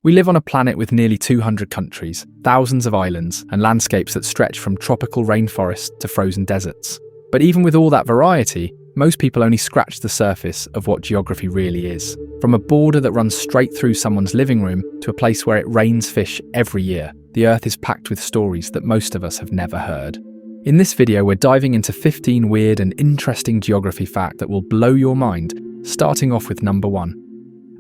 We live on a planet with nearly 200 countries, thousands of islands, and landscapes that stretch from tropical rainforests to frozen deserts. But even with all that variety, most people only scratch the surface of what geography really is. From a border that runs straight through someone's living room to a place where it rains fish every year, the Earth is packed with stories that most of us have never heard. In this video, we're diving into 15 weird and interesting geography facts that will blow your mind, starting off with number 1.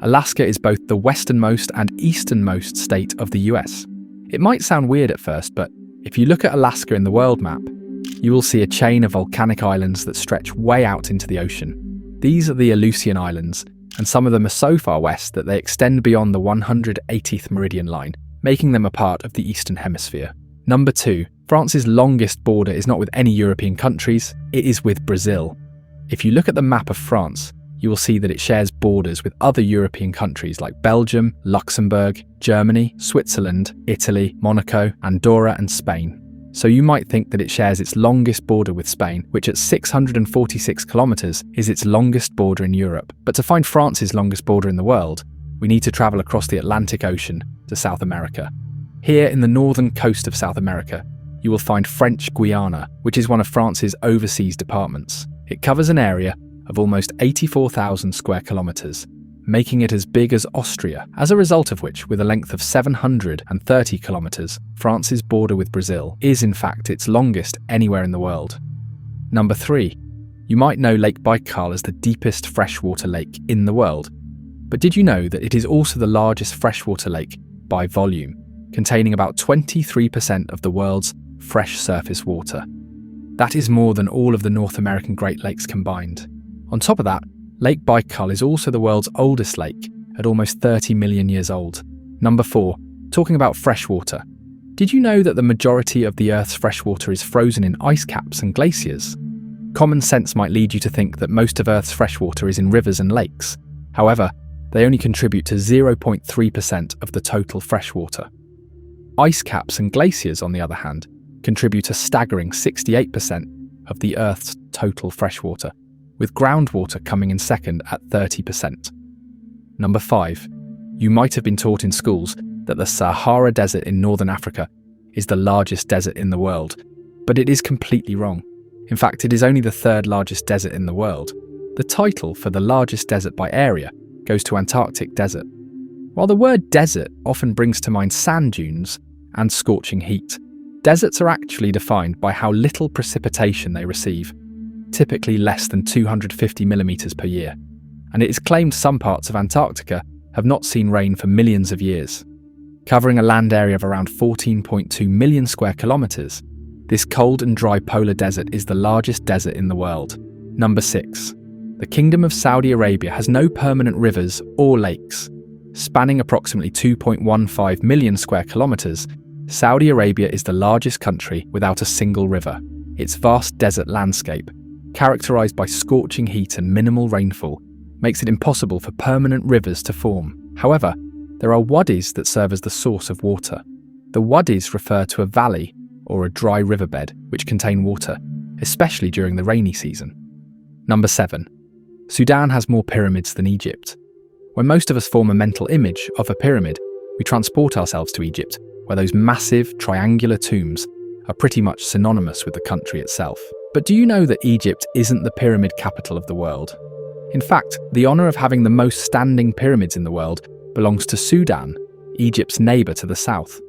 Alaska is both the westernmost and easternmost state of the US. It might sound weird at first, but if you look at Alaska in the world map, you will see a chain of volcanic islands that stretch way out into the ocean. These are the Aleutian Islands, and some of them are so far west that they extend beyond the 180th meridian line, making them a part of the Eastern Hemisphere. Number 2. France's longest border is not with any European countries, it is with Brazil. If you look at the map of France, you will see that it shares borders with other European countries like Belgium, Luxembourg, Germany, Switzerland, Italy, Monaco, Andorra, and Spain. So you might think that it shares its longest border with Spain, which at 646 kilometers is its longest border in Europe. But to find France's longest border in the world, we need to travel across the Atlantic Ocean to South America. Here in the northern coast of South America, you will find French Guiana, which is one of France's overseas departments. It covers an area of almost 84,000 square kilometers, making it as big as Austria, as a result of which, with a length of 730 kilometers, France's border with Brazil is in fact its longest anywhere in the world. Number 3. You might know Lake Baikal as the deepest freshwater lake in the world, but did you know that it is also the largest freshwater lake by volume, containing about 23% of the world's fresh surface water? That is more than all of the North American Great Lakes combined. On top of that, Lake Baikal is also the world's oldest lake, at almost 30 million years old. Number 4. Talking about freshwater. Did you know that the majority of the Earth's freshwater is frozen in ice caps and glaciers? Common sense might lead you to think that most of Earth's freshwater is in rivers and lakes. However, they only contribute to 0.3% of the total freshwater. Ice caps and glaciers, on the other hand, contribute a staggering 68% of the Earth's total freshwater, with groundwater coming in second at 30%. Number 5. You might have been taught in schools that the Sahara Desert in northern Africa is the largest desert in the world, but it is completely wrong. In fact, it is only the third largest desert in the world. The title for the largest desert by area goes to Antarctic Desert. While the word desert often brings to mind sand dunes and scorching heat, deserts are actually defined by how little precipitation they receive, typically less than 250 millimeters per year, and it is claimed some parts of Antarctica have not seen rain for millions of years. Covering a land area of around 14.2 million square kilometers, this cold and dry polar desert is the largest desert in the world. Number 6. The Kingdom of Saudi Arabia has no permanent rivers or lakes. Spanning approximately 2.15 million square kilometers, Saudi Arabia is the largest country without a single river. Its vast desert landscape, characterized by scorching heat and minimal rainfall, makes it impossible for permanent rivers to form. However, there are wadis that serve as the source of water. The wadis refer to a valley or a dry riverbed which contain water, especially during the rainy season. Number 7. Sudan has more pyramids than Egypt. When most of us form a mental image of a pyramid, we transport ourselves to Egypt, where those massive triangular tombs are pretty much synonymous with the country itself. But do you know that Egypt isn't the pyramid capital of the world? In fact, the honour of having the most standing pyramids in the world belongs to Sudan, Egypt's neighbour to the south.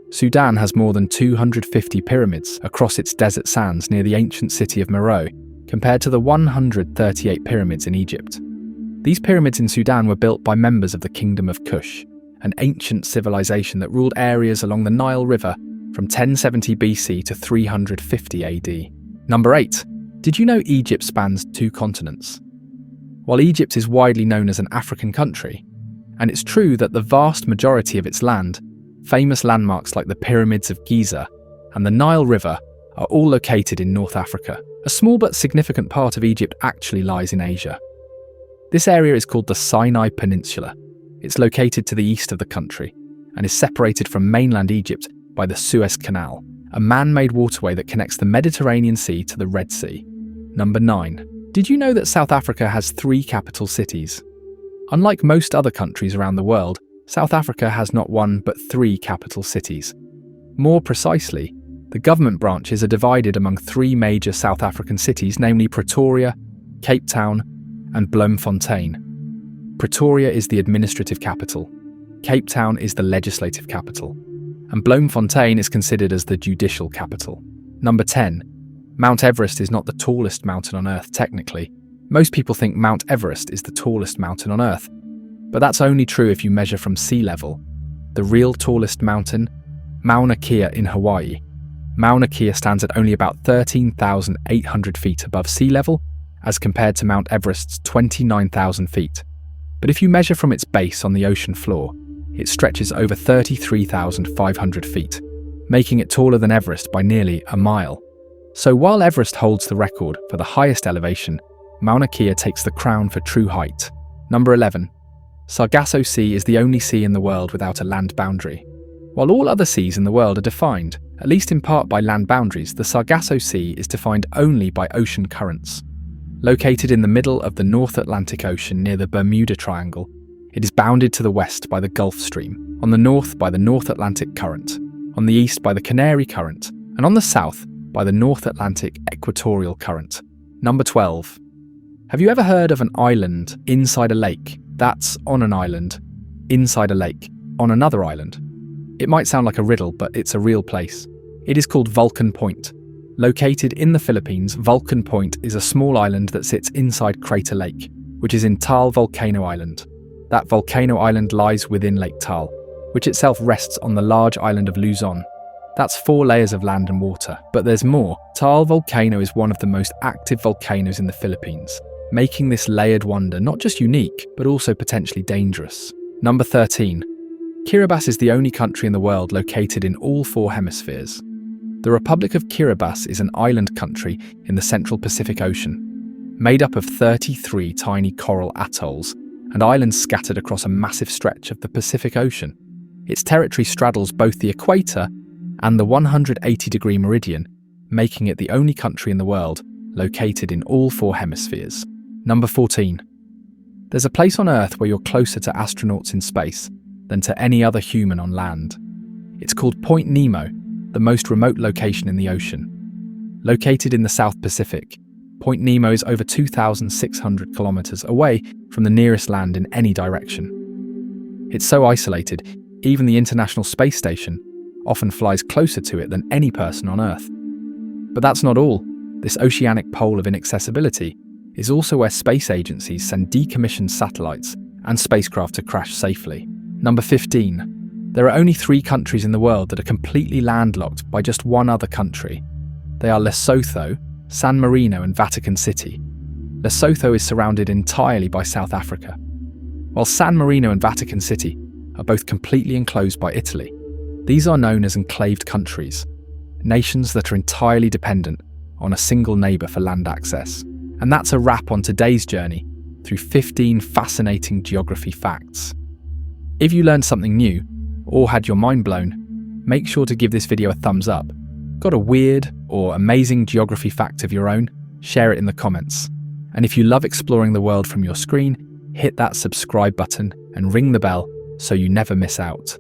Sudan has more than 250 pyramids across its desert sands near the ancient city of Meroe, compared to the 138 pyramids in Egypt. These pyramids in Sudan were built by members of the Kingdom of Kush, an ancient civilization that ruled areas along the Nile River from 1070 BC to 350 AD. Number 8. Did you know Egypt spans 2 continents? While Egypt is widely known as an African country, and it's true that the vast majority of its land, famous landmarks like the Pyramids of Giza and the Nile River, are all located in North Africa, a small but significant part of Egypt actually lies in Asia. This area is called the Sinai Peninsula. It's located to the east of the country and is separated from mainland Egypt by the Suez Canal, a man-made waterway that connects the Mediterranean Sea to the Red Sea. Number 9. Did you know that South Africa has 3 capital cities? Unlike most other countries around the world, South Africa has not one but 3 capital cities. More precisely, the government branches are divided among 3 major South African cities, namely Pretoria, Cape Town, and Bloemfontein. Pretoria is the administrative capital, Cape Town is the legislative capital, and Bloemfontein is considered as the judicial capital. Number 10. Mount Everest is not the tallest mountain on Earth technically. Most people think Mount Everest is the tallest mountain on Earth, but that's only true if you measure from sea level. The real tallest mountain, Mauna Kea in Hawaii. Mauna Kea stands at only about 13,800 feet above sea level, as compared to Mount Everest's 29,000 feet. But if you measure from its base on the ocean floor, it stretches over 33,500 feet, making it taller than Everest by nearly a mile. So while Everest holds the record for the highest elevation, Mauna Kea takes the crown for true height. Number 11. Sargasso Sea is the only sea in the world without a land boundary. While all other seas in the world are defined, at least in part by land boundaries, the Sargasso Sea is defined only by ocean currents. Located in the middle of the North Atlantic Ocean near the Bermuda Triangle, it is bounded to the west by the Gulf Stream, on the north by the North Atlantic Current, on the east by the Canary Current, and on the south by the North Atlantic Equatorial Current. Number 12. Have you ever heard of an island inside a lake? That's on an island, inside a lake, on another island. It might sound like a riddle, but it's a real place. It is called Vulcan Point. Located in the Philippines, Vulcan Point is a small island that sits inside Crater Lake, which is in Taal Volcano Island. That volcano island lies within Lake Taal, which itself rests on the large island of Luzon. That's 4 layers of land and water, but there's more. Taal Volcano is one of the most active volcanoes in the Philippines, making this layered wonder not just unique, but also potentially dangerous. Number 13. Kiribati is the only country in the world located in all 4 hemispheres. The Republic of Kiribati is an island country in the Central Pacific Ocean, made up of 33 tiny coral atolls and islands scattered across a massive stretch of the Pacific Ocean. Its territory straddles both the equator and the 180-degree meridian, making it the only country in the world located in all 4 hemispheres. Number 14. There's a place on Earth where you're closer to astronauts in space than to any other human on land. It's called Point Nemo, the most remote location in the ocean. Located in the South Pacific, Point Nemo is over 2,600 kilometers away from the nearest land in any direction. It's so isolated, even the International Space Station often flies closer to it than any person on Earth. But that's not all. This oceanic pole of inaccessibility is also where space agencies send decommissioned satellites and spacecraft to crash safely. Number 15. There are only 3 countries in the world that are completely landlocked by just one other country. They are Lesotho, San Marino, and Vatican City. Lesotho is surrounded entirely by South Africa, while San Marino and Vatican City are both completely enclosed by Italy. These are known as enclaved countries, nations that are entirely dependent on a single neighbour for land access. And that's a wrap on today's journey through 15 fascinating geography facts. If you learned something new or had your mind blown, make sure to give this video a thumbs up. Got a weird or amazing geography fact of your own? Share it in the comments. And if you love exploring the world from your screen, hit that subscribe button and ring the bell so you never miss out.